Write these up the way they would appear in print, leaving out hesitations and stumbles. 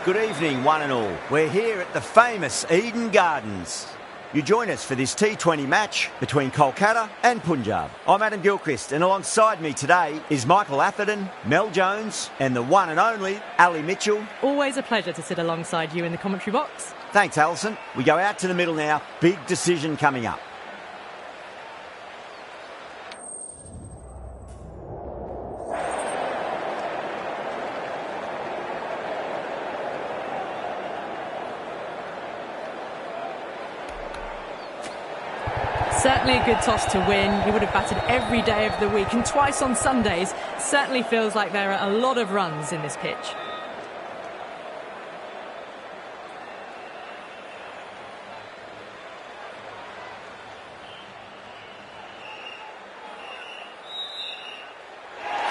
Good evening, one and all. We're here at the famous Eden Gardens. You join us for this T20 match between Kolkata and Punjab. I'm Adam Gilchrist, and alongside me today is Michael Atherton, Mel Jones, and the one and only Ali Mitchell. Always a pleasure to sit alongside you in the commentary box. Thanks, Alison. We go out to the middle now. Big decision coming up. Certainly a good toss to win. He would have batted every day of the week and twice on Sundays. Certainly feels like there are a lot of runs in this pitch.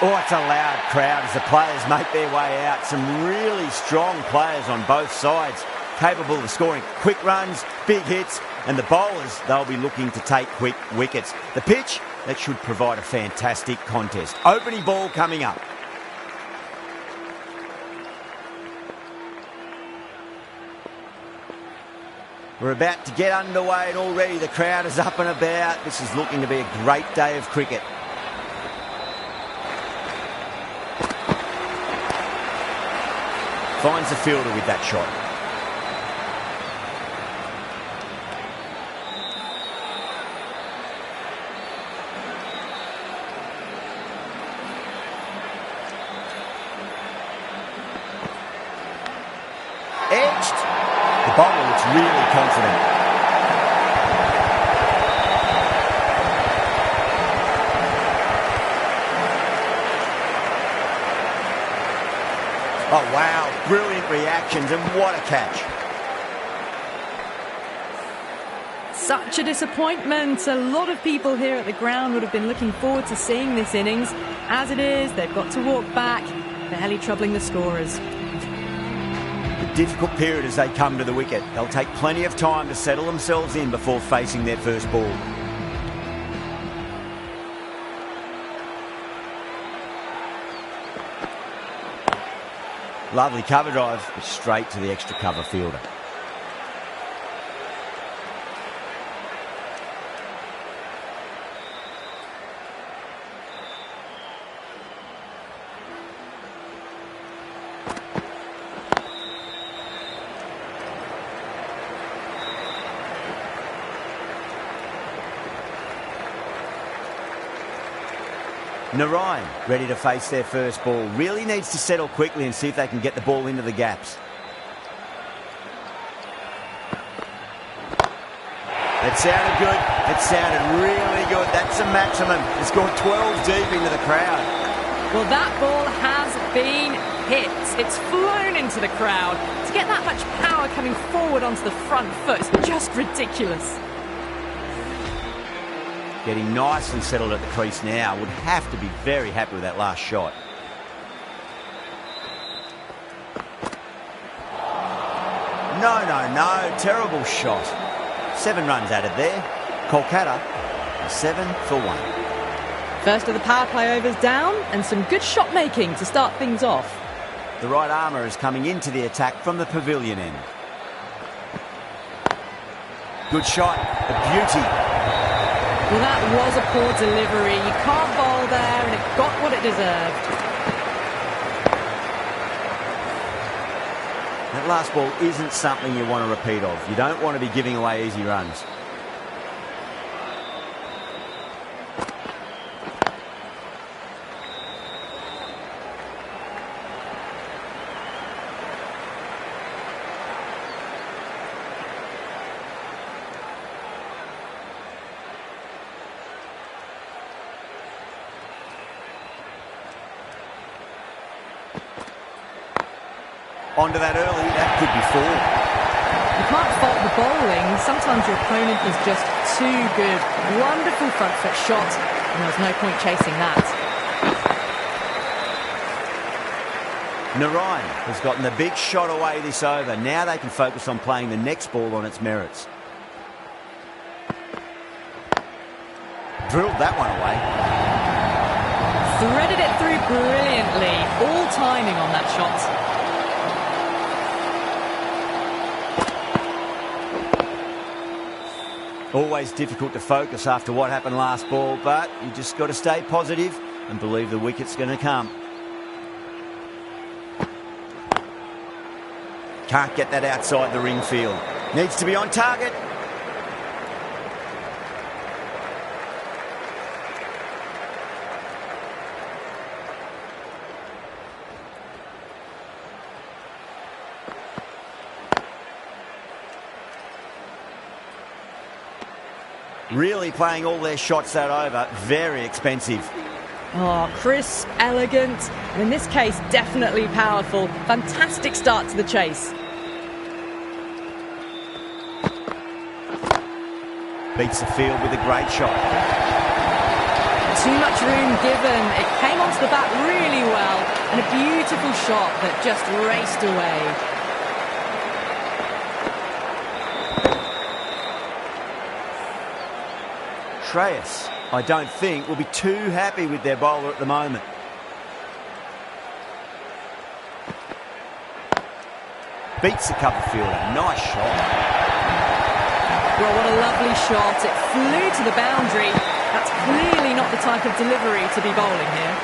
Oh, it's a loud crowd as the players make their way out. Some really strong players on both sides, capable of scoring quick runs, big hits, and the bowlers, they'll be looking to take quick wickets. The pitch, that should provide a fantastic contest. Opening ball coming up. We're about to get underway and already the crowd is up and about. This is looking to be a great day of cricket. Finds the fielder with that shot. Edged. The bowler looks really confident. Oh wow, brilliant reactions and what a catch. Such a disappointment. A lot of people here at the ground would have been looking forward to seeing this innings. As it is, they've got to walk back, barely troubling the scorers. A difficult period as they come to the wicket. They'll take plenty of time to settle themselves in before facing their first ball. Lovely cover drive, but straight to the extra cover fielder. Narayan, ready to face their first ball. Really needs to settle quickly and see if they can get the ball into the gaps. It sounded good. It sounded really good. That's a maximum. It's gone 12 deep into the crowd. Well, that ball has been hit. It's flown into the crowd. To get that much power coming forward onto the front foot is just ridiculous. Getting nice and settled at the crease now. Would have to be very happy with that last shot. No. Terrible shot. 7 runs added there. Kolkata 7 for 1. First of the power play overs down and some good shot making to start things off. The right armour is coming into the attack from the pavilion end. Good shot. A beauty. Well, that was a poor delivery. You can't bowl there, and it got what it deserved. That last ball isn't something you want to repeat of. You don't want to be giving away easy runs. Onto that early, that could be 4. You can't fault the bowling. Sometimes your opponent is just too good. Wonderful front foot shot, and there's no point chasing that. Narayan has gotten the big shot away this over. Now they can focus on playing the next ball on its merits. Drilled that one away. Threaded it through brilliantly. All timing on that shot. Always difficult to focus after what happened last ball, but you just got to stay positive and believe the wicket's going to come. Can't get that outside the ring field. Needs to be on target. Really playing all their shots that over. Very expensive. Oh, crisp, elegant, and in this case, definitely powerful. Fantastic start to the chase. Beats the field with a great shot. Too much room given. It came onto the bat really well, and a beautiful shot that just raced away. Shreyas, I don't think, will be too happy with their bowler at the moment. Beats the cover fielder. Nice shot. Well, what a lovely shot. It flew to the boundary. That's clearly not the type of delivery to be bowling here.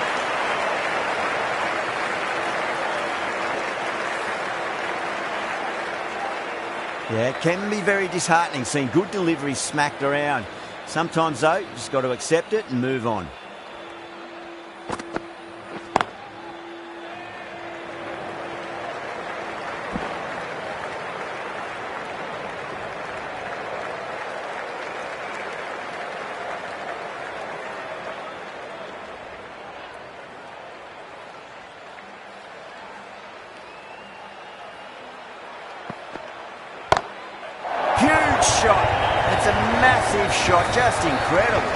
Yeah, it can be very disheartening seeing good delivery smacked around. Sometimes, though, you just got to accept it and move on. Huge shot. It's a massive shot, just incredible.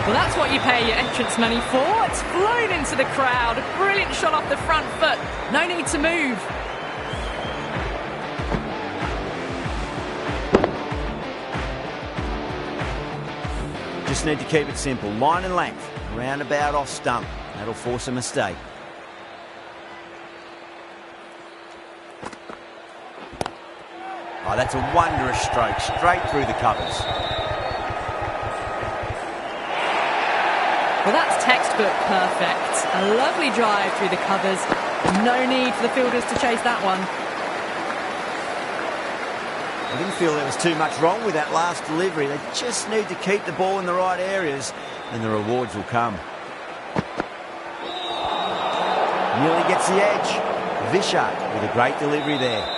Well, that's what you pay your entrance money for. It's flown into the crowd. A brilliant shot off the front foot. No need to move. Just need to keep it simple. Line and length. Roundabout off stump. That'll force a mistake. Oh, that's a wondrous stroke. Straight through the covers. Well, that's textbook perfect. A lovely drive through the covers. No need for the fielders to chase that one. I didn't feel there was too much wrong with that last delivery. They just need to keep the ball in the right areas and the rewards will come. Nearly gets the edge. Vishak with a great delivery there.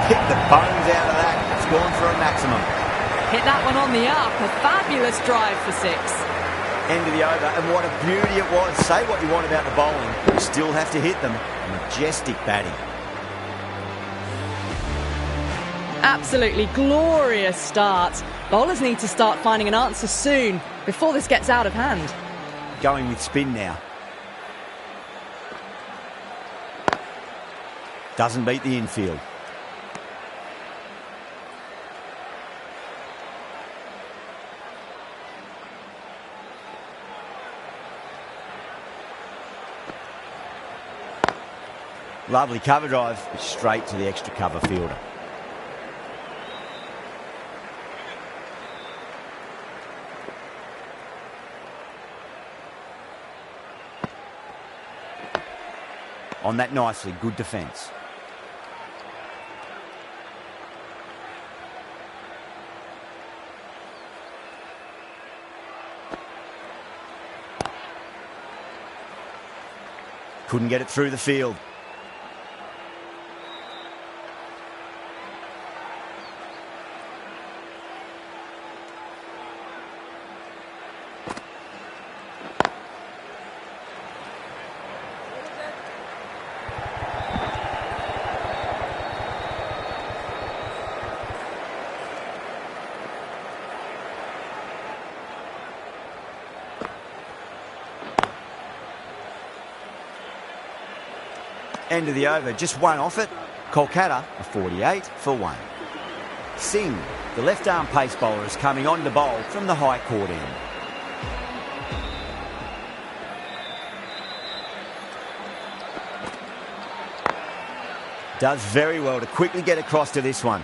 Hit the bones out of that. It's gone for a maximum. Hit that one on the up. A fabulous drive for 6. End of the over, and what a beauty it was. Say what you want about the bowling, you still have to hit them. Majestic batting. Absolutely glorious start. Bowlers need to start finding an answer soon before this gets out of hand. Going with spin now. Doesn't beat the infield. Lovely cover drive, straight to the extra cover fielder. On that nicely, good defence. Couldn't get it through the field. End of the over, just one off it. Kolkata are 48 for 1. Singh, the left-arm pace bowler, is coming on to bowl from the high court end. Does very well to quickly get across to this one.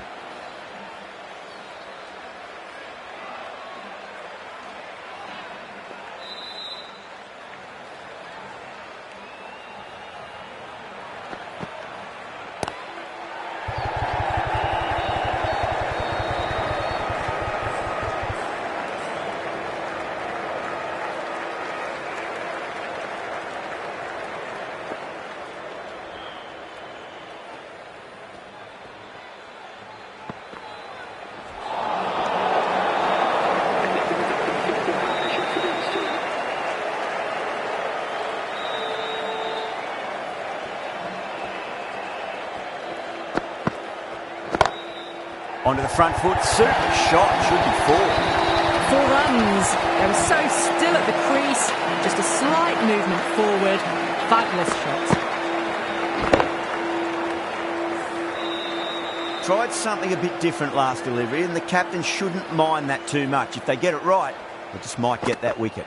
Onto the front foot, super shot, should be 4. 4 runs. They were so still at the crease, just a slight movement forward. Fabulous shot. Tried something a bit different last delivery, and the captain shouldn't mind that too much. If they get it right, they just might get that wicket.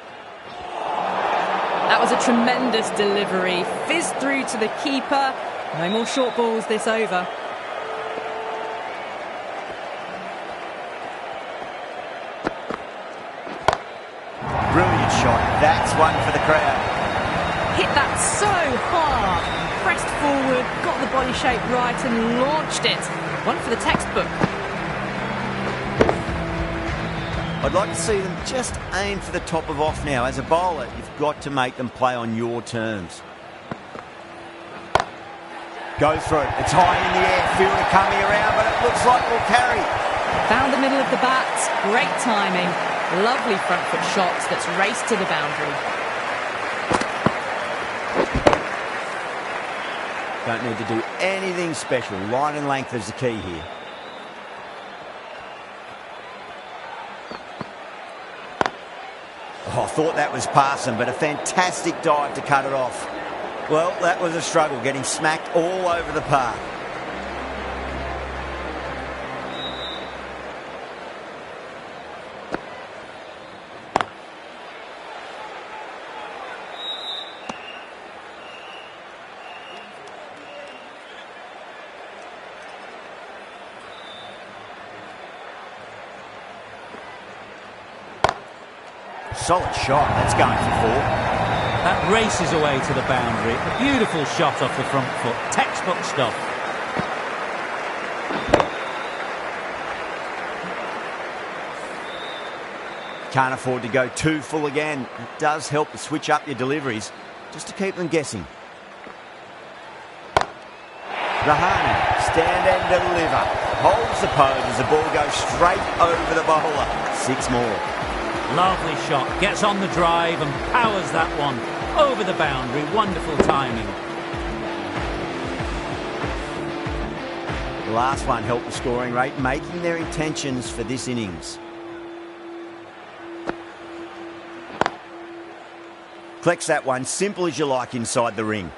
That was a tremendous delivery. Fizzed through to the keeper. No more short balls this over. Brilliant shot. That's one for the crowd. Hit that so hard. Pressed forward, got the body shape right and launched it. One for the textbook. I'd like to see them just aim for the top of off now. As a bowler, you've got to make them play on your terms. Go through it. It's high in the air. Fielder coming around, but it looks like we'll carry. Found the middle of the bat. Great timing. Lovely front foot shots that's raced to the boundary. Don't need to do anything special. Line and length is the key here. Oh, I thought that was passing, but a fantastic dive to cut it off. Well, that was a struggle, getting smacked all over the park. Solid shot. That's going for 4. That races away to the boundary. A beautiful shot off the front foot. Textbook stuff. Can't afford to go too full again. It does help to switch up your deliveries, just to keep them guessing. Rahane, stand and deliver. Holds the pose as the ball goes straight over the bowler. 6 more. Lovely shot. Gets on the drive and powers that one over the boundary. Wonderful timing. The last one helped the scoring rate, making their intentions for this innings. Collects that one, simple as you like, inside the ring.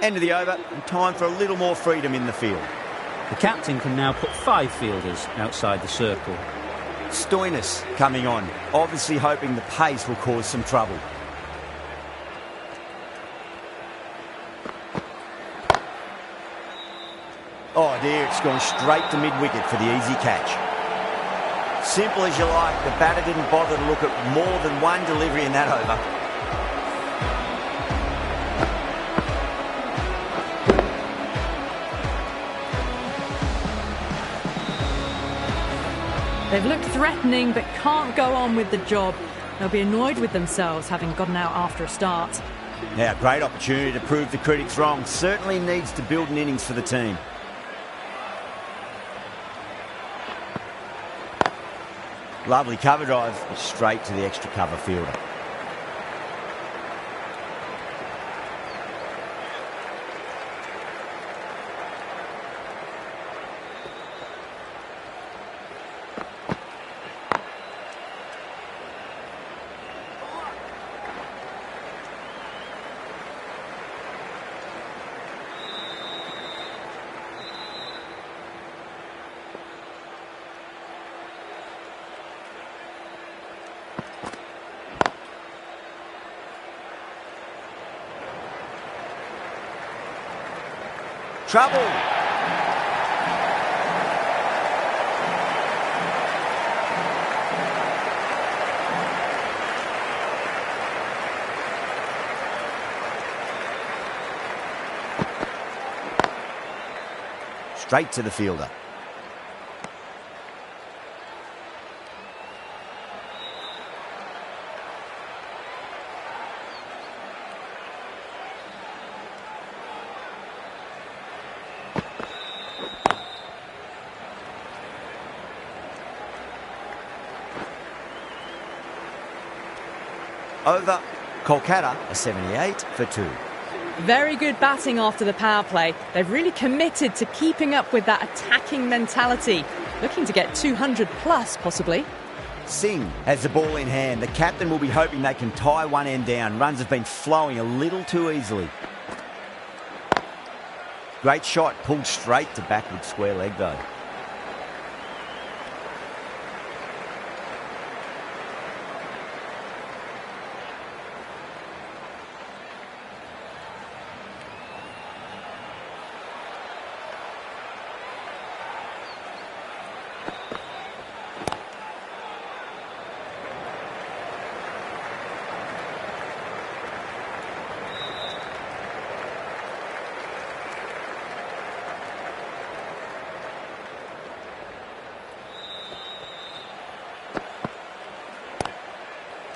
End of the over, and time for a little more freedom in the field. The captain can now put 5 fielders outside the circle. Stoinis coming on, obviously hoping the pace will cause some trouble. Oh dear, it's gone straight to mid-wicket for the easy catch. Simple as you like, the batter didn't bother to look at more than one delivery in that over. They've looked threatening but can't go on with the job. They'll be annoyed with themselves having gotten out after a start. Now, great opportunity to prove the critics wrong. Certainly needs to build an innings for the team. Lovely cover drive, straight to the extra cover fielder. Trouble. Straight to the fielder. Over. Kolkata a 78 for 2. Very good batting after the power play. They've really committed to keeping up with that attacking mentality. Looking to get 200 plus, possibly. Singh has the ball in hand. The captain will be hoping they can tie one end down. Runs have been flowing a little too easily. Great shot, pulled straight to backward square leg though.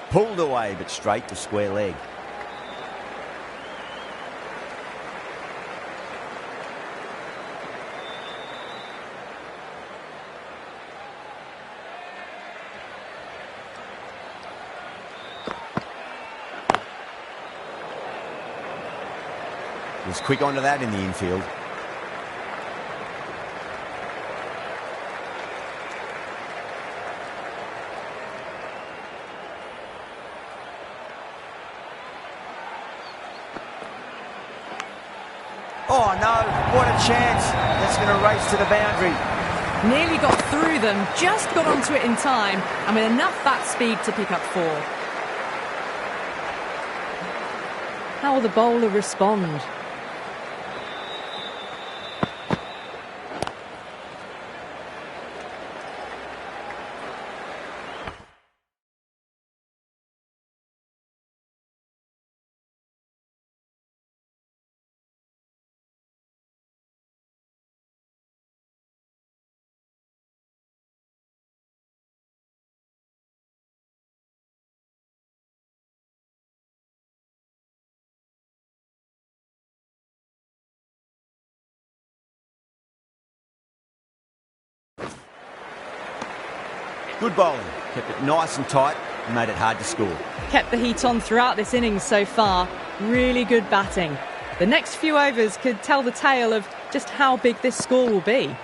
Pulled away, but straight to square leg. Was quick onto that in the infield. Oh no, what a chance. That's going to race to the boundary. Nearly got through them, just got onto it in time, and with enough bat speed to pick up 4. How will the bowler respond? Good bowling, kept it nice and tight and made it hard to score. Kept the heat on throughout this innings so far. Really good batting. The next few overs could tell the tale of just how big this score will be.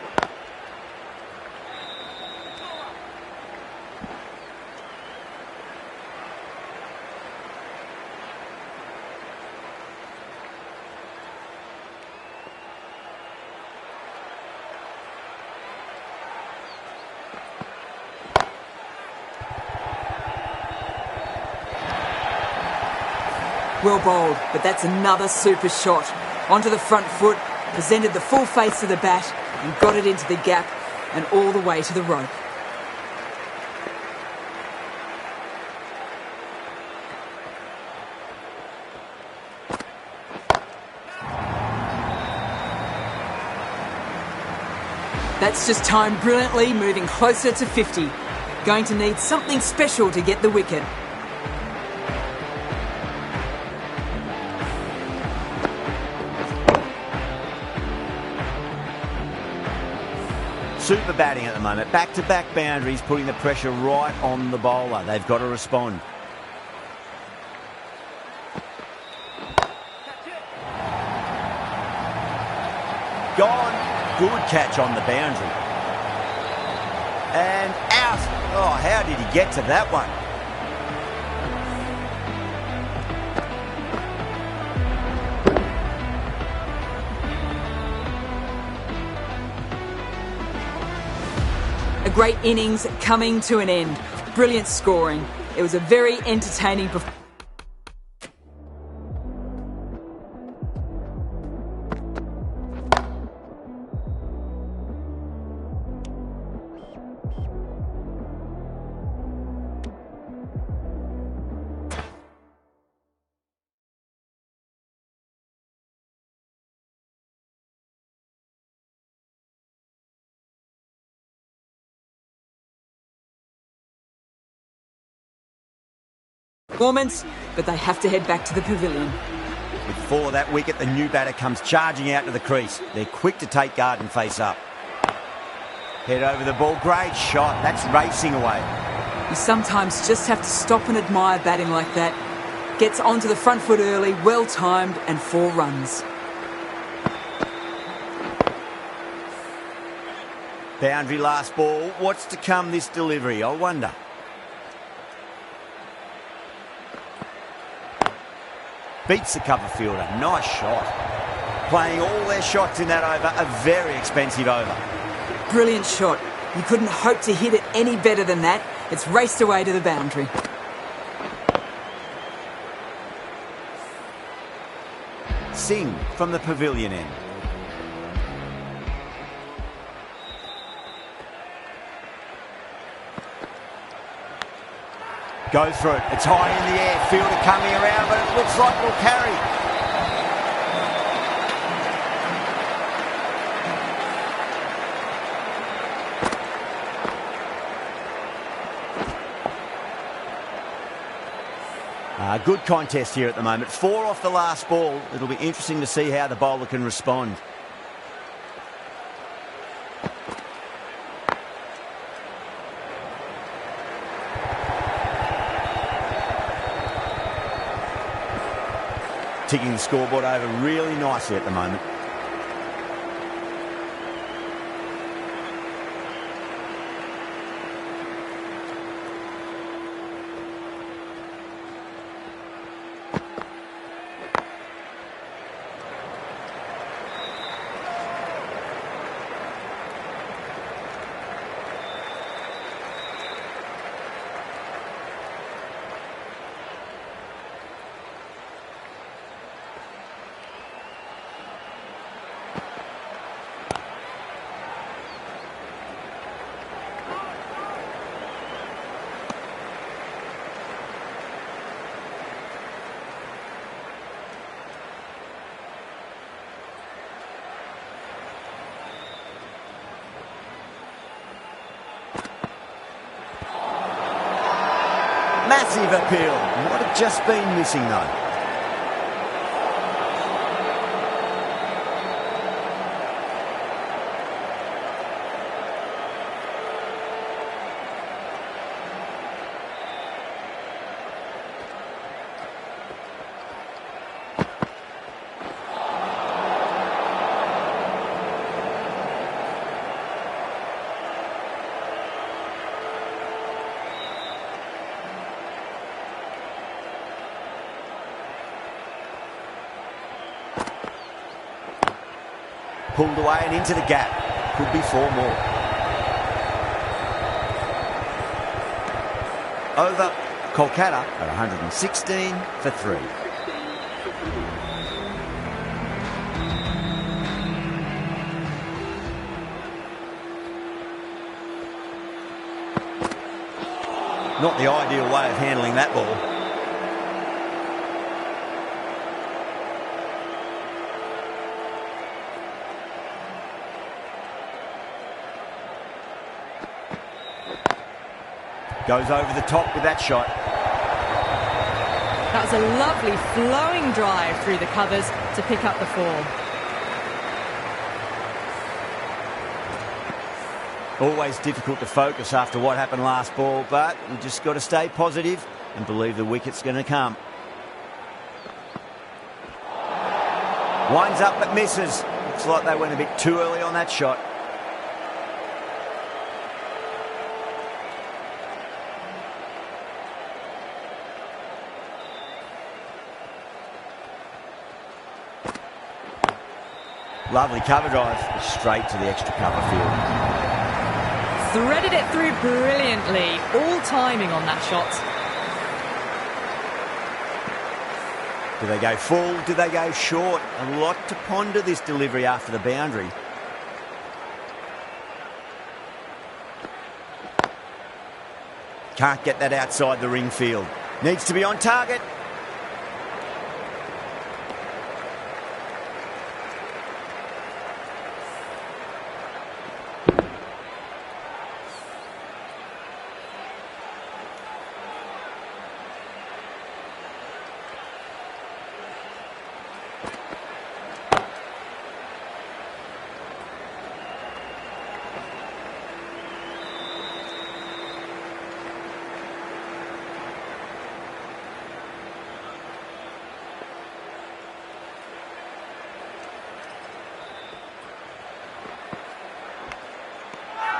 Well bowled, but that's another super shot. Onto the front foot, presented the full face of the bat and got it into the gap and all the way to the rope. That's just timed brilliantly, moving closer to 50. Going to need something special to get the wicket. Super batting at the moment. Back-to-back boundaries, putting the pressure right on the bowler. They've got to respond. Gone. Good catch on the boundary. And out. Oh, how did he get to that one? A great innings coming to an end. Brilliant scoring. It was a very entertaining performance. But they have to head back to the pavilion. With 4 that wicket, the new batter comes charging out to the crease. They're quick to take guard and face up. Head over the ball. Great shot. That's racing away. You sometimes just have to stop and admire batting like that. Gets onto the front foot early, well timed, and 4 runs. Boundary last ball. What's to come this delivery, I wonder. Beats the cover fielder. Nice shot. Playing all their shots in that over. A very expensive over. Brilliant shot. You couldn't hope to hit it any better than that. It's raced away to the boundary. Singh from the pavilion end. Go through it. It's high in the air. Fielder coming around, but it looks like it'll carry. Good contest here at the moment. 4 off the last ball. It'll be interesting to see how the bowler can respond. Ticking the scoreboard over really nicely at the moment. Massive appeal. Might have just been missing though. Pulled away and into the gap. Could be 4 more. Over. Kolkata at 116 for 3. Not the ideal way of handling that ball. Goes over the top with that shot. That was a lovely flowing drive through the covers to pick up the 4. Always difficult to focus after what happened last ball, but we just got to stay positive and believe the wicket's going to come. Winds up but misses. Looks like they went a bit too early on that shot. Lovely cover drive, straight to the extra cover field. Threaded it through brilliantly. All timing on that shot. Do they go full? Do they go short? A lot to ponder this delivery after the boundary. Can't get that outside the ring field. Needs to be on target.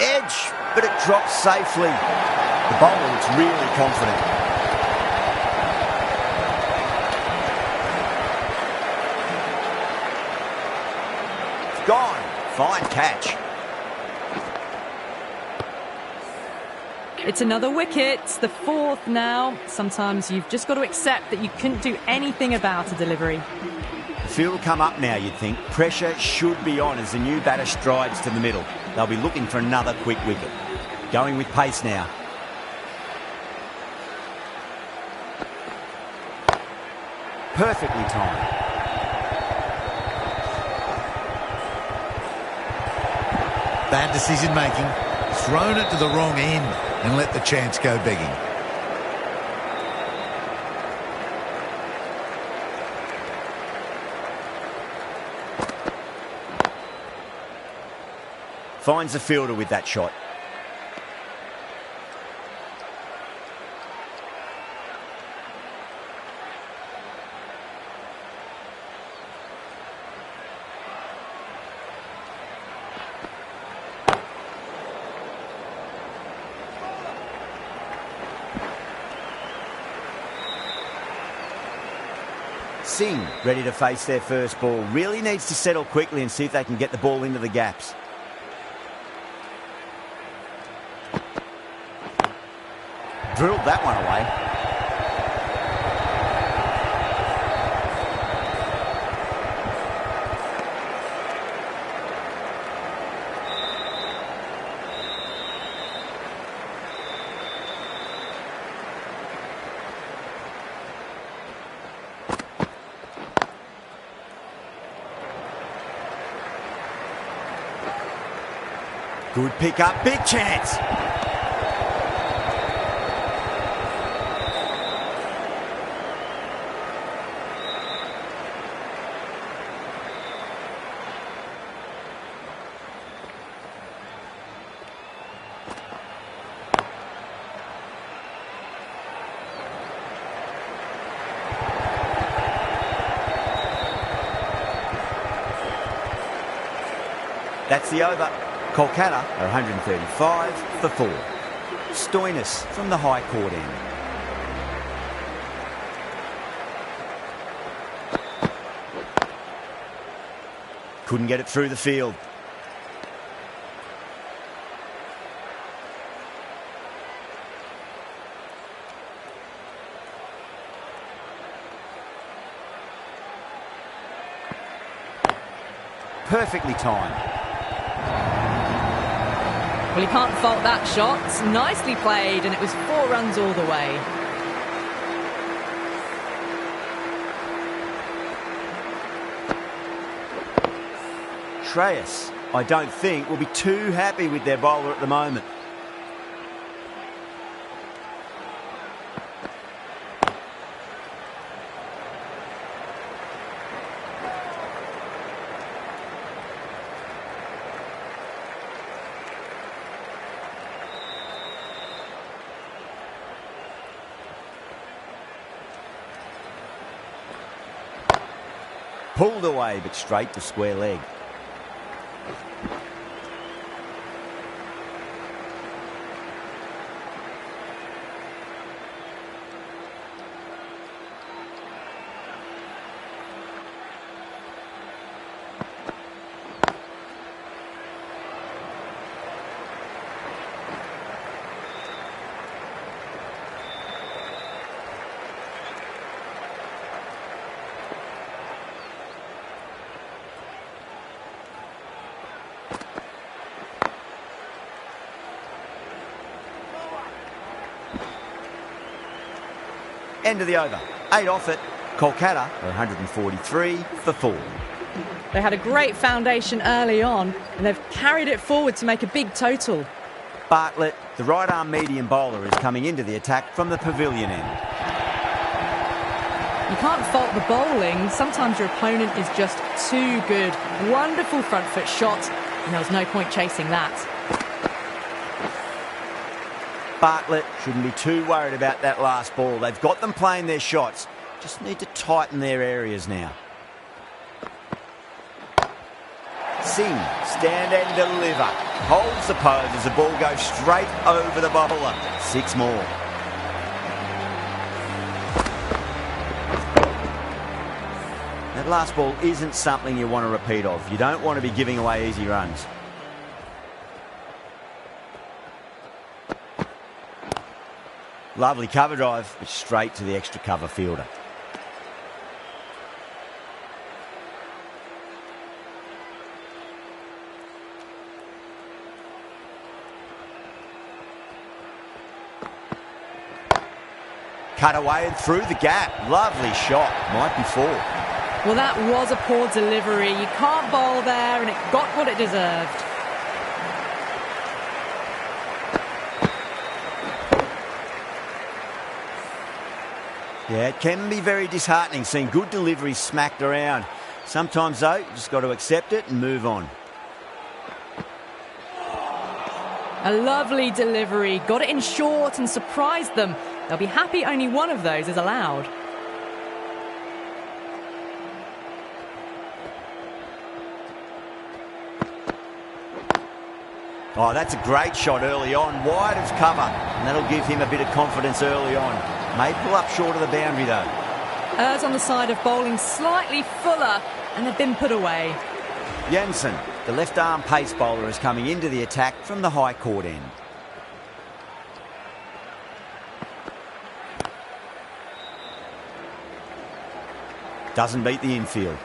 Edge, but it drops safely. The bowler looks really confident. It's gone. Fine catch. It's another wicket, the fourth now. Sometimes you've just got to accept that you couldn't do anything about a delivery. The field will come up now, you'd think. Pressure should be on as the new batter strides to the middle. They'll be looking for another quick wicket. Going with pace now. Perfectly timed. Bad decision making. Thrown it to the wrong end and let the chance go begging. Finds the fielder with that shot. Singh ready to face their first ball. Really needs to settle quickly and see if they can get the ball into the gaps. Drilled that one away. Good pick up, big chance. That's the over. Kolkata are 135 for 4. Stoinis from the high court end. Couldn't get it through the field. Perfectly timed. Well, you can't fault that shot. Nicely played, and it was 4 runs all the way. Shreyas, I don't think, will be too happy with their bowler at the moment. Pulled away, but straight to square leg. End of the over. 8 off it. Kolkata are 143 for 4. They had a great foundation early on, and they've carried it forward to make a big total. Bartlett, the right-arm medium bowler, is coming into the attack from the pavilion end. You can't fault the bowling. Sometimes your opponent is just too good. Wonderful front foot shot, and there was no point chasing that. Bartlett shouldn't be too worried about that last ball. They've got them playing their shots. Just need to tighten their areas now. Singh, stand and deliver. Holds the pose as the ball goes straight over the bowler. 6 more. That last ball isn't something you want to repeat of. You don't want to be giving away easy runs. Lovely cover drive, but straight to the extra cover fielder. Cut away and through the gap. Lovely shot. Might be 4. Well, that was a poor delivery. You can't bowl there, and it got what it deserved. Yeah, it can be very disheartening seeing good deliveries smacked around. Sometimes, though, you just got to accept it and move on. A lovely delivery. Got it in short and surprised them. They'll be happy only one of those is allowed. Oh, that's a great shot early on. Wide of cover, and that'll give him a bit of confidence early on. May pull up short of the boundary, though. Errs on the side of bowling slightly fuller, and they've been put away. Jensen, the left-arm pace bowler, is coming into the attack from the high court end. Doesn't beat the infield.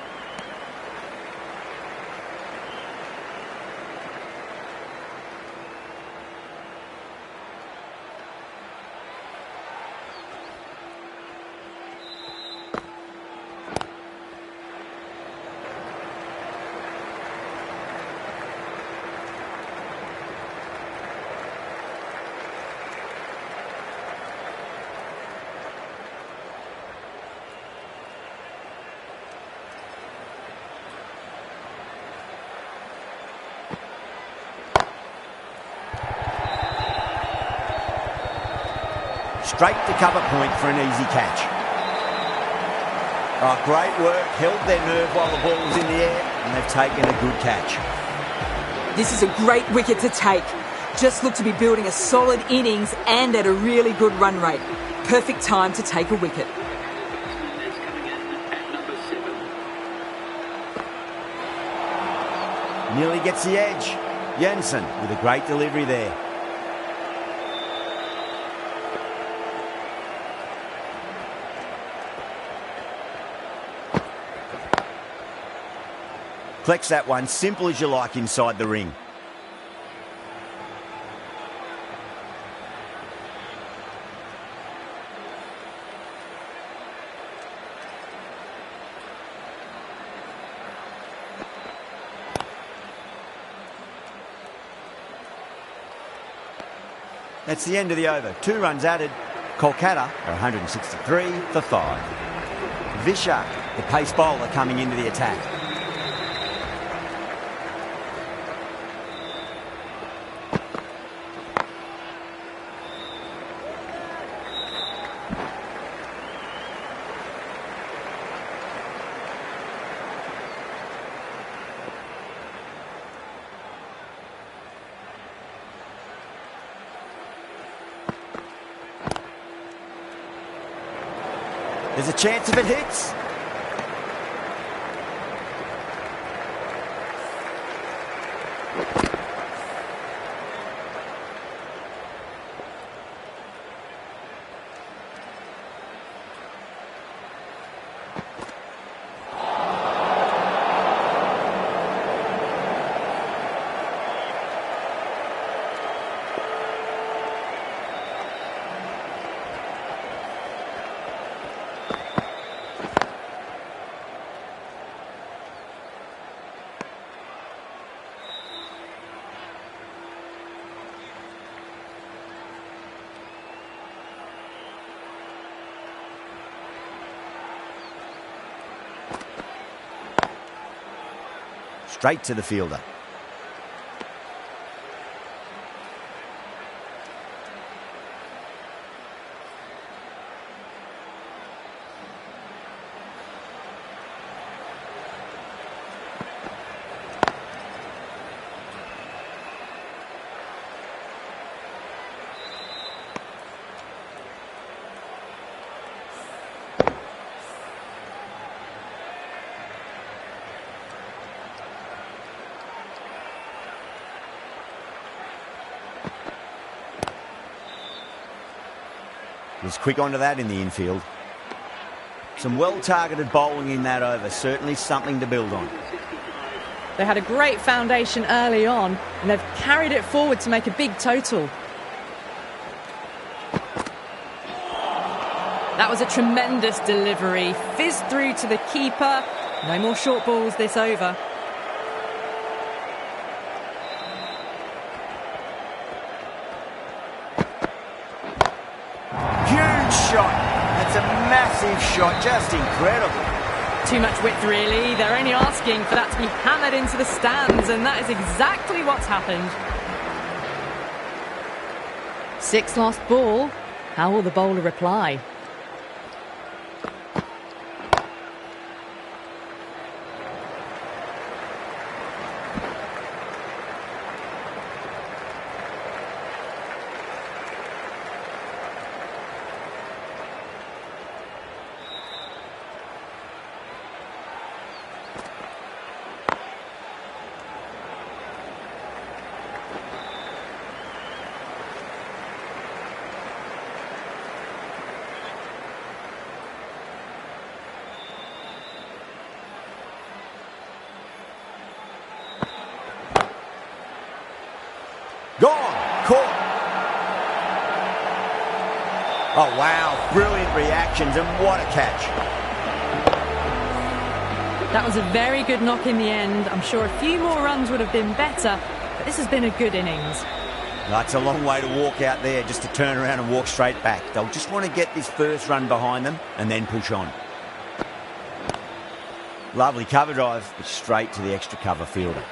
Straight to cover point for an easy catch. Oh, great work. Held their nerve while the ball was in the air, and they've taken a good catch. This is a great wicket to take. Just look to be building a solid innings and at a really good run rate. Perfect time to take a wicket. Nearly gets the edge. Jensen with a great delivery there. Collects that one, simple as you like, inside the ring. That's the end of the over. 2 runs added. Kolkata are 163 for 5. Vishak, the pace bowler, coming into the attack. There's a chance if it hits. Straight to the fielder. Was quick onto that in the infield. Some well-targeted bowling in that over. Certainly something to build on. They had a great foundation early on, and they've carried it forward to make a big total. That was a tremendous delivery. Fizzed through to the keeper. No more short balls this over. Shot. That's a massive shot, just incredible. Too much width, really. They're only asking for that to be hammered into the stands, and that is exactly what's happened. 6 last ball. How will the bowler reply? Gone. Caught. Oh, wow. Brilliant reactions, and what a catch. That was a very good knock in the end. I'm sure a few more runs would have been better, but this has been a good innings. That's a long way to walk out there just to turn around and walk straight back. They'll just want to get this first run behind them and then push on. Lovely cover drive, but straight to the extra cover fielder.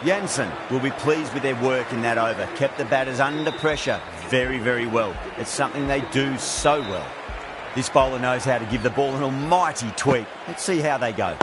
Jansen will be pleased with their work in that over. Kept the batters under pressure very, very well. It's something they do so well. This bowler knows how to give the ball an almighty tweak. Let's see how they go.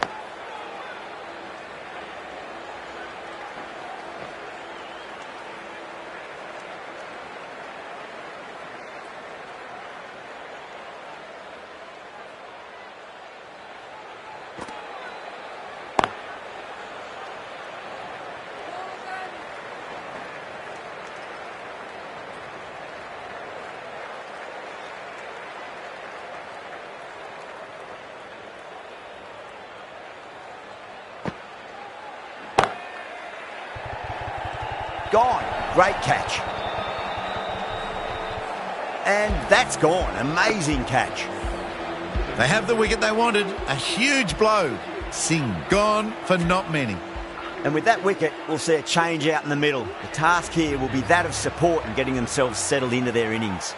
Gone. Great catch. And that's gone. Amazing catch. They have the wicket they wanted. A huge blow. Singh gone for not many. And with that wicket, we'll see a change out in the middle. The task here will be that of support and getting themselves settled into their innings.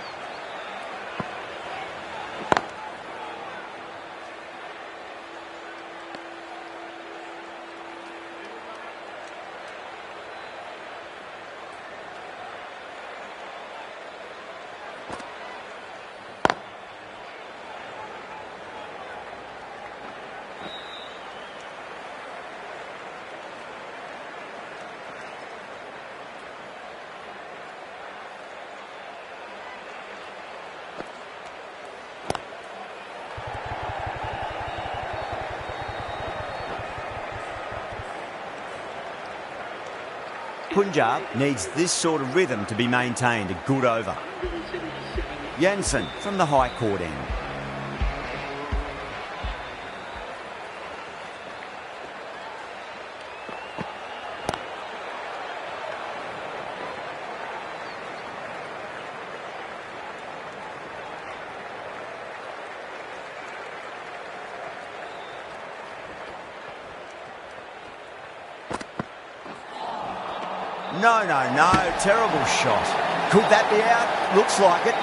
Punjab needs this sort of rhythm to be maintained. A good over. Jensen from the high court end. No, terrible shot. Could that be out? Looks like it.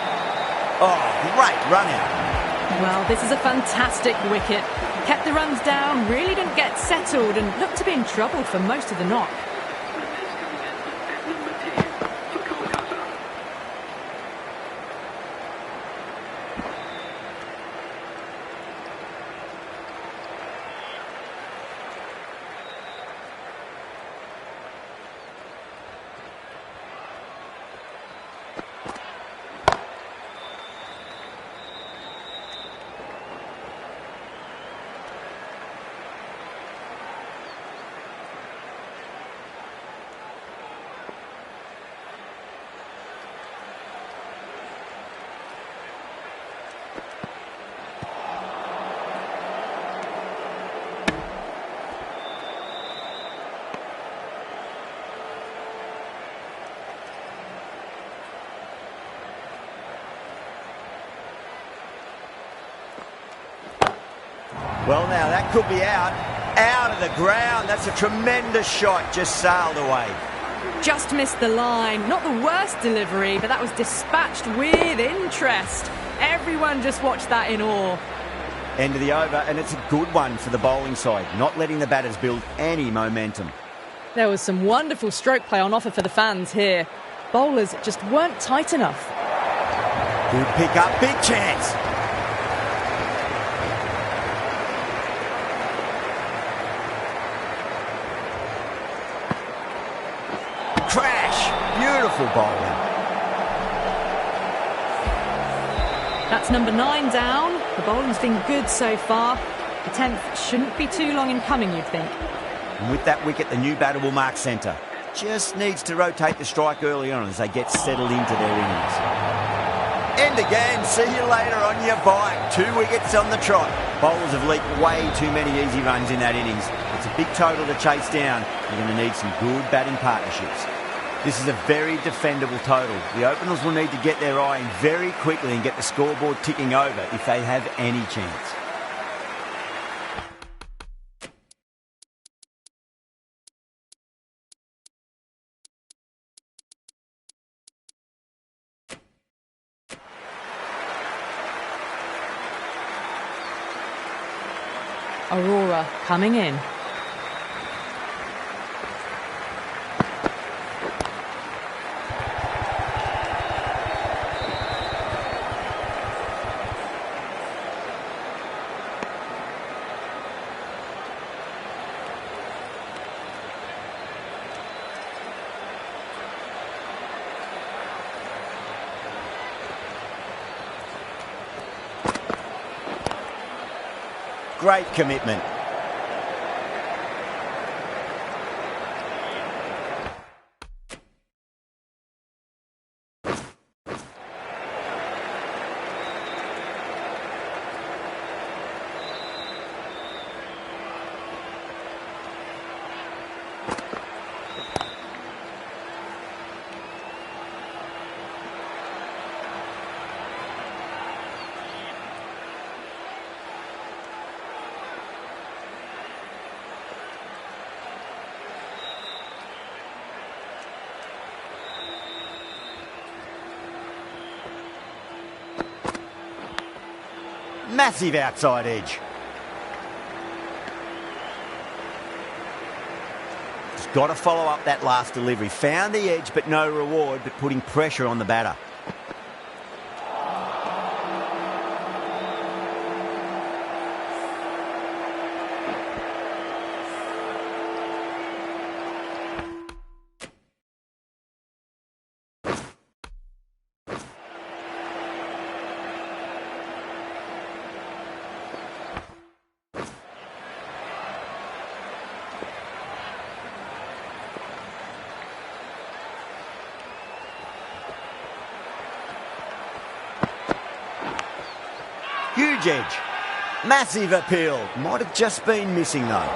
Oh, great run out. Well, this is a fantastic wicket. Kept the runs down, really didn't get settled and looked to be in trouble for most of the knock. Well, now that could be out of the ground. That's a tremendous shot, just sailed away. Just missed the line. Not the worst delivery, but that was dispatched with interest. Everyone just watched that in awe. End of the over, and it's a good one for the bowling side, not letting the batters build any momentum. There was some wonderful stroke play on offer for the fans here. Bowlers just weren't tight enough. Good pick up, big chance. Crash! Beautiful bowling. That's number 9 down. The bowling's been good so far. The 10th shouldn't be too long in coming, you'd think. And with that wicket, the new batter will mark centre. Just needs to rotate the strike early on as they get settled into their innings. End again. See you later on your bike. 2 wickets on the trot. Bowlers have leaked way too many easy runs in that innings. It's a big total to chase down. You're going to need some good batting partnerships. This is a very defendable total. The openers will need to get their eye in very quickly and get the scoreboard ticking over if they have any chance. Aurora coming in. Great commitment. Massive outside edge. Just got to follow up that last delivery. Found the edge, but no reward, but putting pressure on the batter. huge edge. Massive appeal. Might have just been missing though.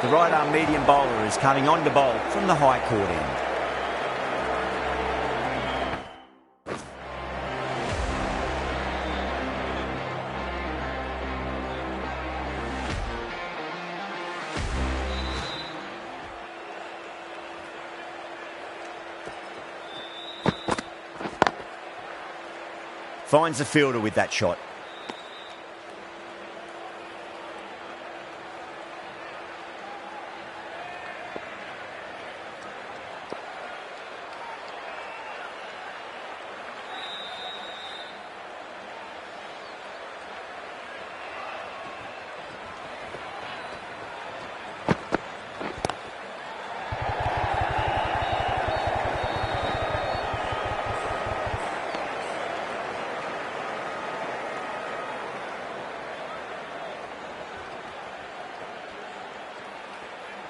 The right arm medium bowler is coming on to bowl from the high court end. Finds the fielder with that shot.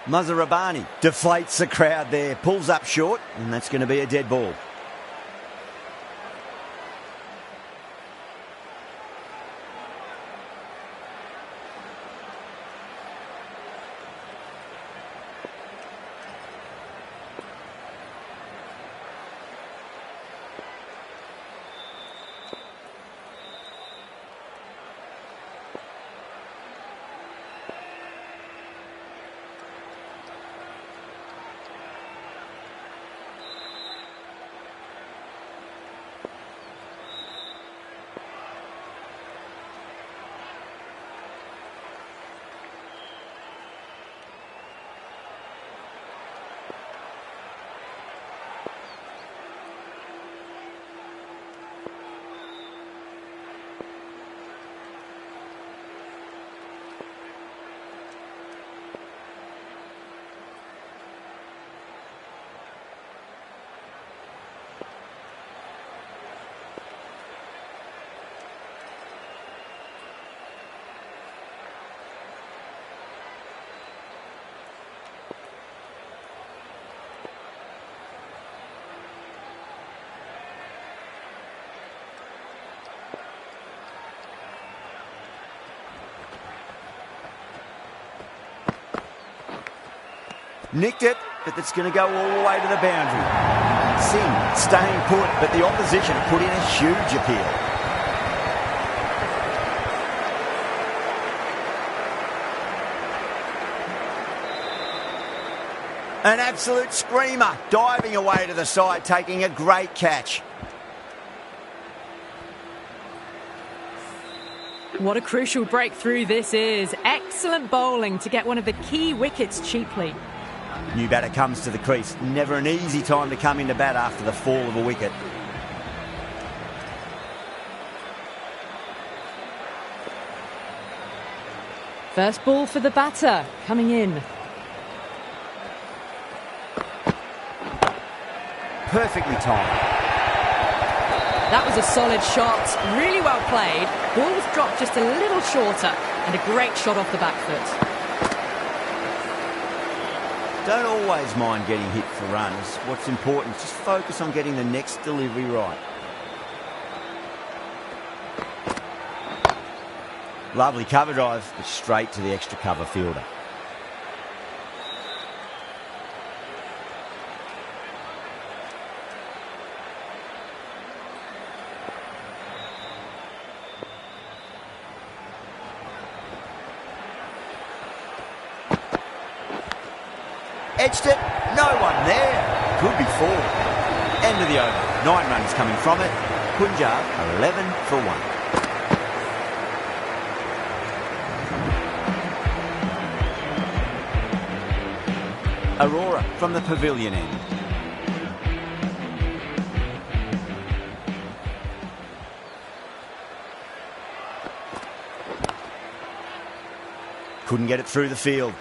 Mazharabani deflates the crowd there, pulls up short, and that's going to be a dead ball. Nicked it, but that's going to go all the way to the boundary. Singh staying put, but the opposition put in a huge appeal. An absolute screamer, diving away to the side, taking a great catch. What a crucial breakthrough this is. Excellent bowling to get one of the key wickets cheaply. New batter comes to the crease. Never an easy time to come into bat after the fall of a wicket. First ball for the batter, coming in. Perfectly timed. That was a solid shot, really well played. Ball was dropped just a little shorter, and a great shot off the back foot. Don't always mind getting hit for runs. What's important is just focus on getting the next delivery right. Lovely cover drive, but straight to the extra cover fielder. Edged it, no one there. Could be 4. End of the over. 9 runs coming from it. Punjab 11 for 1. Aurora from the pavilion end. Couldn't get it through the field.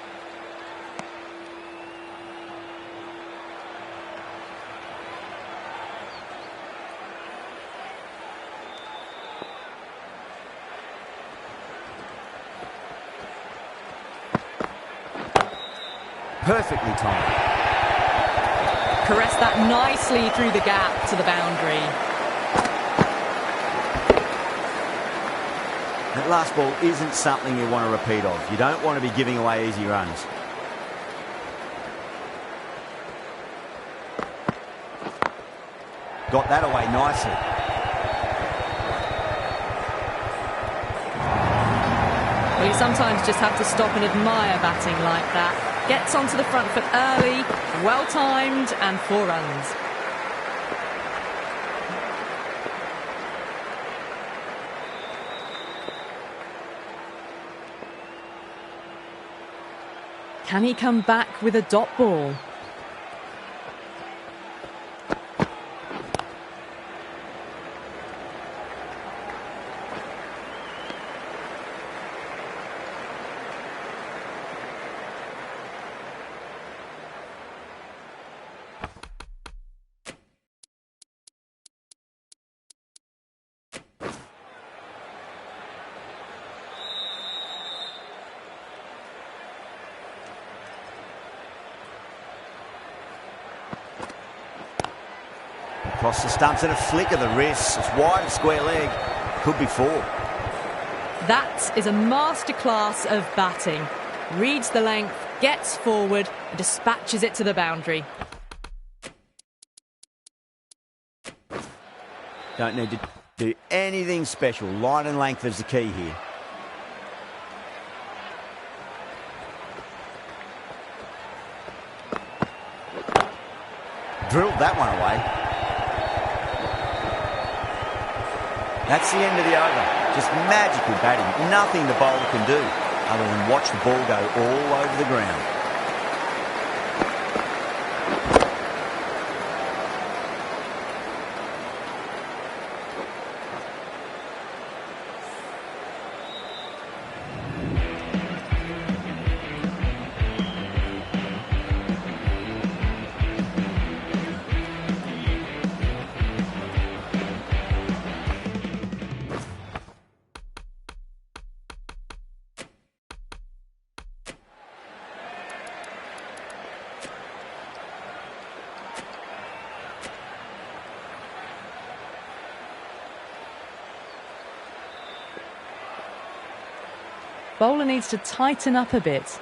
Perfectly timed. Caressed that nicely through the gap to the boundary. That last ball isn't something you want to repeat of. You don't want to be giving away easy runs. Got that away nicely. Well, you sometimes just have to stop and admire batting like that. Gets onto the front foot early, well-timed, and 4 runs. Can he come back with a dot ball? Across the stumps and a flick of the wrist. It's wide of square leg. Could be 4. That is a masterclass of batting. Reads the length, gets forward, and dispatches it to the boundary. Don't need to do anything special. Line and length is the key here. Drilled that one away. That's the end of the over. Just magical batting. Nothing the bowler can do other than watch the ball go all over the ground. Bowler needs to tighten up a bit.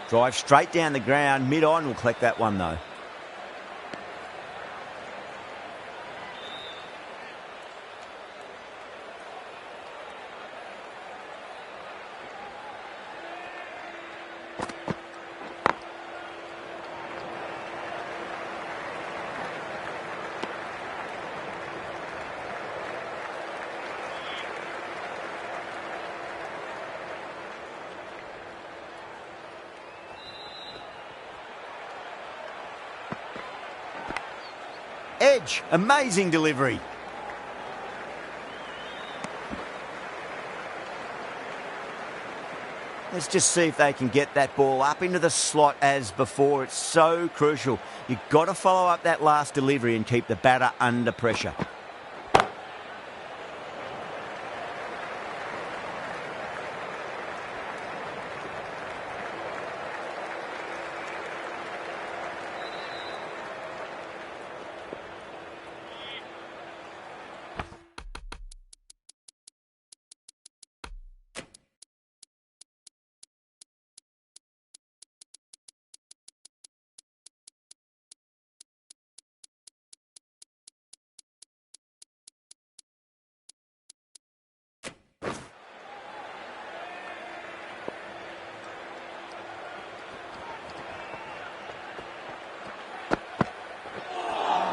Drive straight down the ground. Mid-on will collect that one, though. Edge, amazing delivery. Let's just see if they can get that ball up into the slot as before. It's so crucial. You've got to follow up that last delivery and keep the batter under pressure.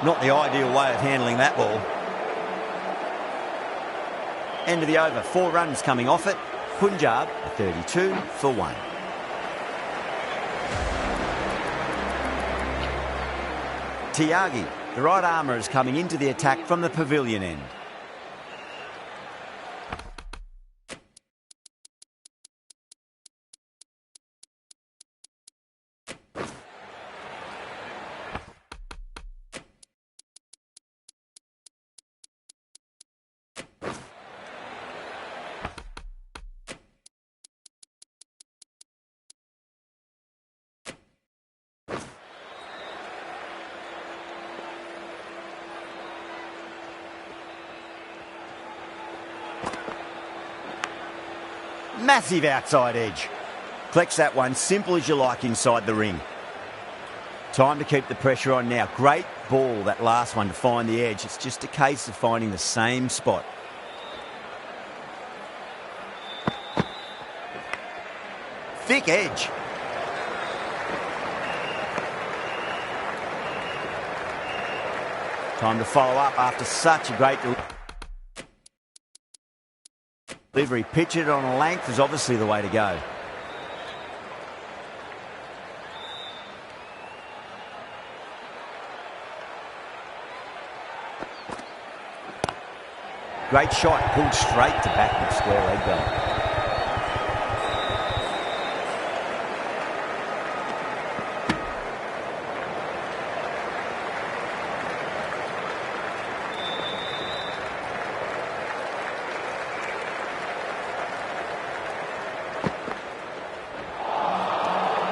Not the ideal way of handling that ball. End of the over. 4 runs coming off it. Punjab, 32 for 1. Tyagi, the right armour, is coming into the attack from the pavilion end. Massive outside edge. Collects that one, simple as you like inside the ring. Time to keep the pressure on now. Great ball, that last one, to find the edge. It's just a case of finding the same spot. Thick edge. Time to follow up after such a great delivery. Pitch it on a length is obviously the way to go. Great shot, pulled straight to backward square leg goal.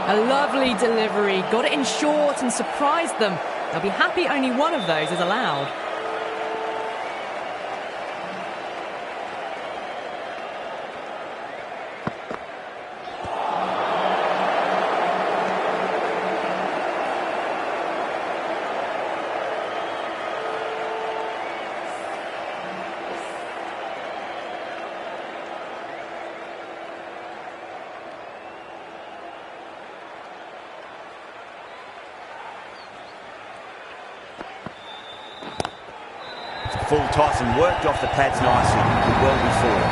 A lovely delivery, got it in short and surprised them. They'll be happy only one of those is allowed. Full toss and worked off the pads nicely. Did well before.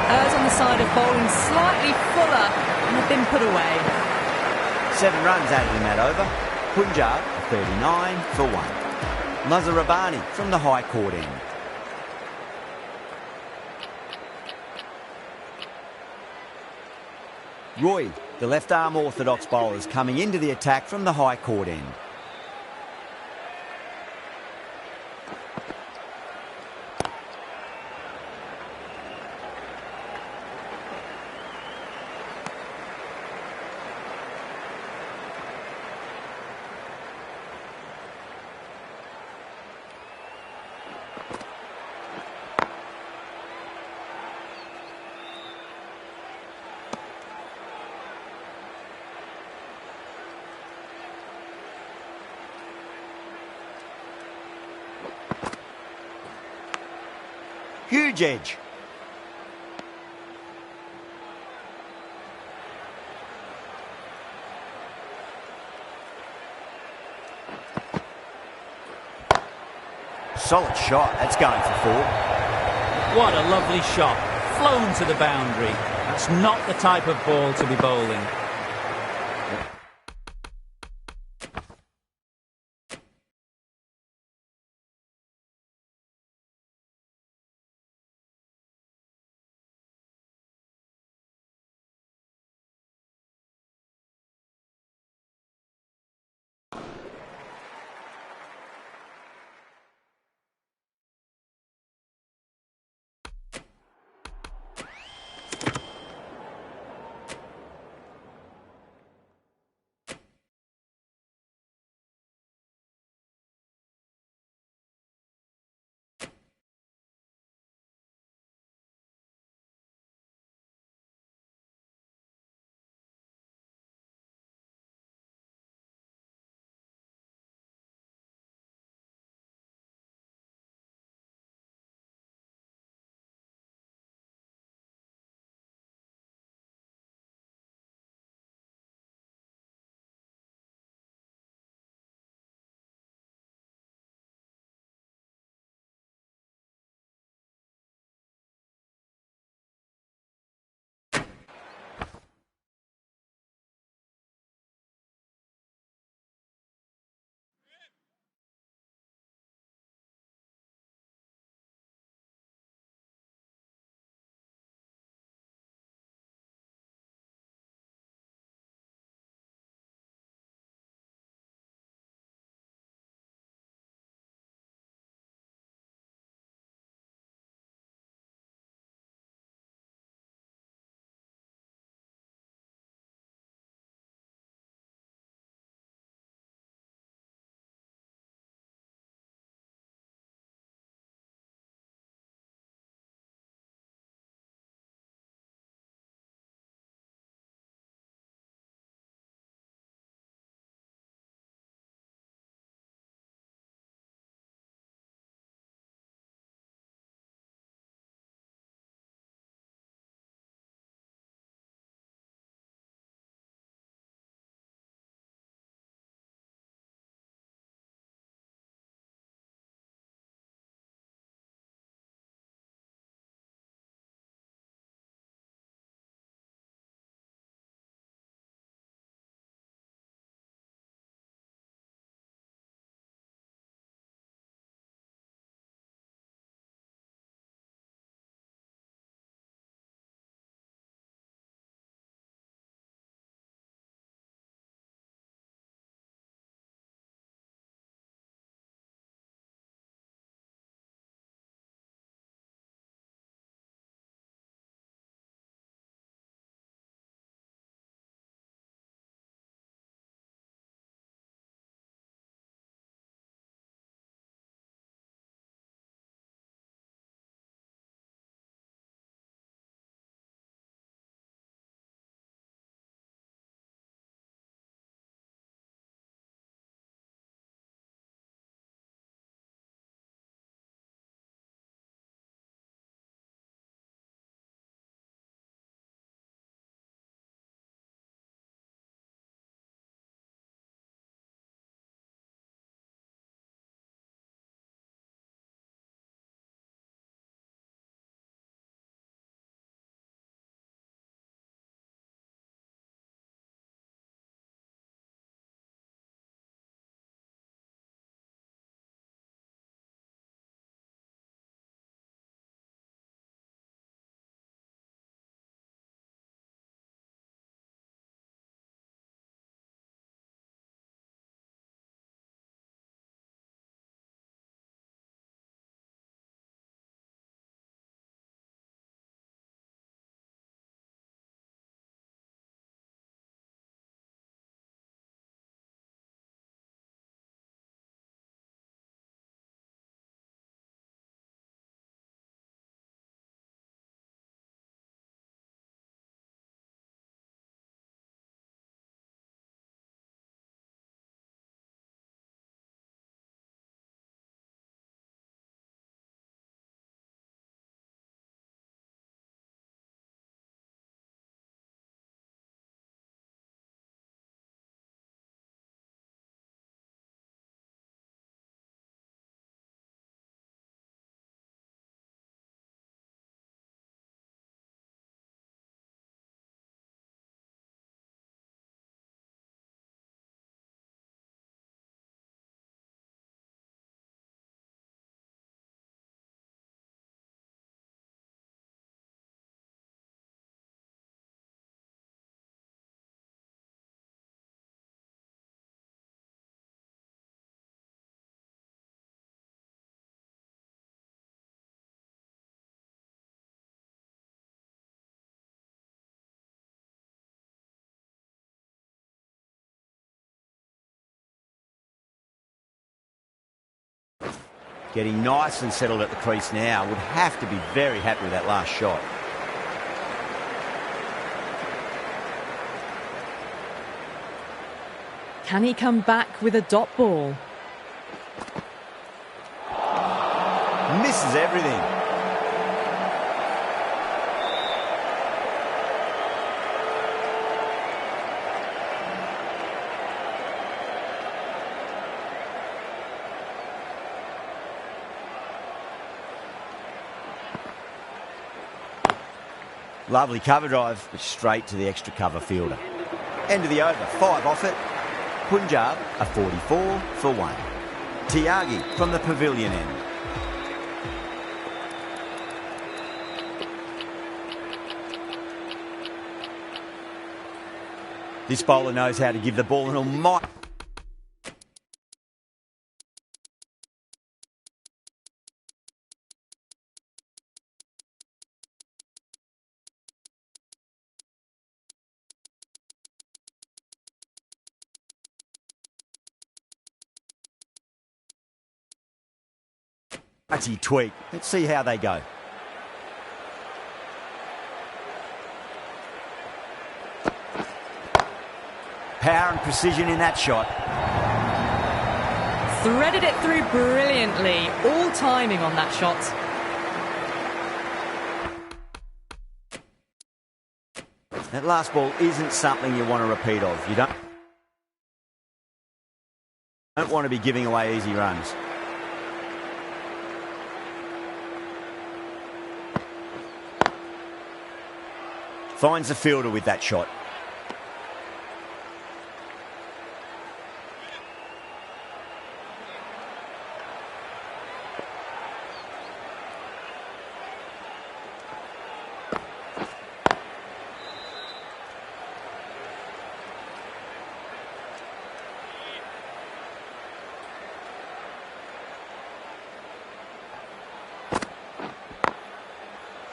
Errs on the side of bowling slightly fuller and have been put away. 7 runs added in that over. Punjab 39 for 1. Mazhar Rabbani from the high court end. Roy, the left arm orthodox bowler, is coming into the attack from the high court end. Huge edge. Solid shot. That's going for 4. What a lovely shot. Flown to the boundary. That's not the type of ball to be bowling. Getting nice and settled at the crease now. Would have to be very happy with that last shot. Can he come back with a dot ball? Misses everything. Lovely cover drive, but straight to the extra cover fielder. End of the over, 5 off it. Punjab a 44 for 1. Tiagi from the pavilion end. This bowler knows how to give the ball an almighty... tweak. Let's see how they go. Power and precision in that shot. Threaded it through brilliantly. All timing on that shot. That last ball isn't something you want to repeat of. You don't want to be giving away easy runs. Finds the fielder with that shot.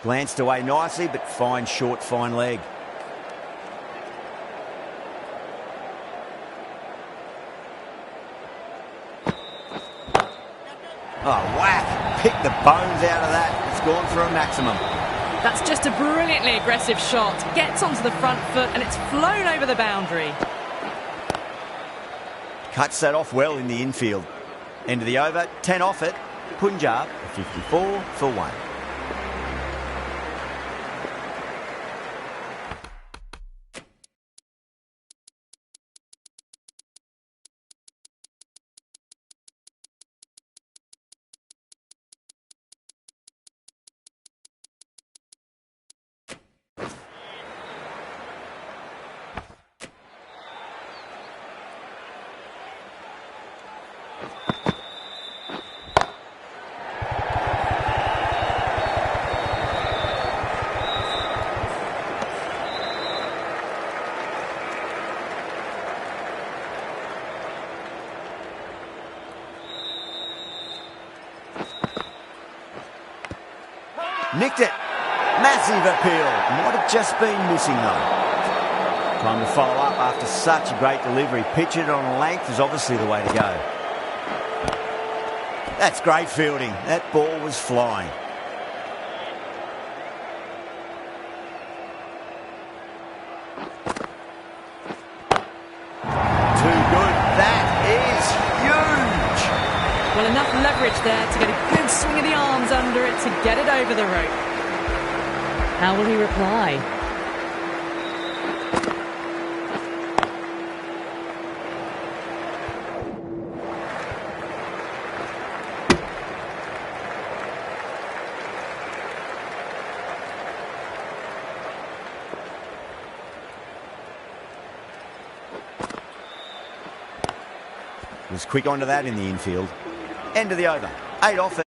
Glanced away nicely, but fine short, fine leg. Oh, whack! Picked the bones out of that. It's gone for a maximum. That's just a brilliantly aggressive shot. Gets onto the front foot and it's flown over the boundary. Cuts that off well in the infield. End of the over, 10 off it. Punjab, 54 for 1. Nicked it. Massive appeal. Might have just been missing though. Time to follow up after such a great delivery. Pitch it on length is obviously the way to go. That's great fielding. That ball was flying. Too good. That is huge. Well, enough leverage there to get a good swing of the arms under it to get it over the rope. How will he reply? Was quick onto that in the infield. End of the over. 8 off it.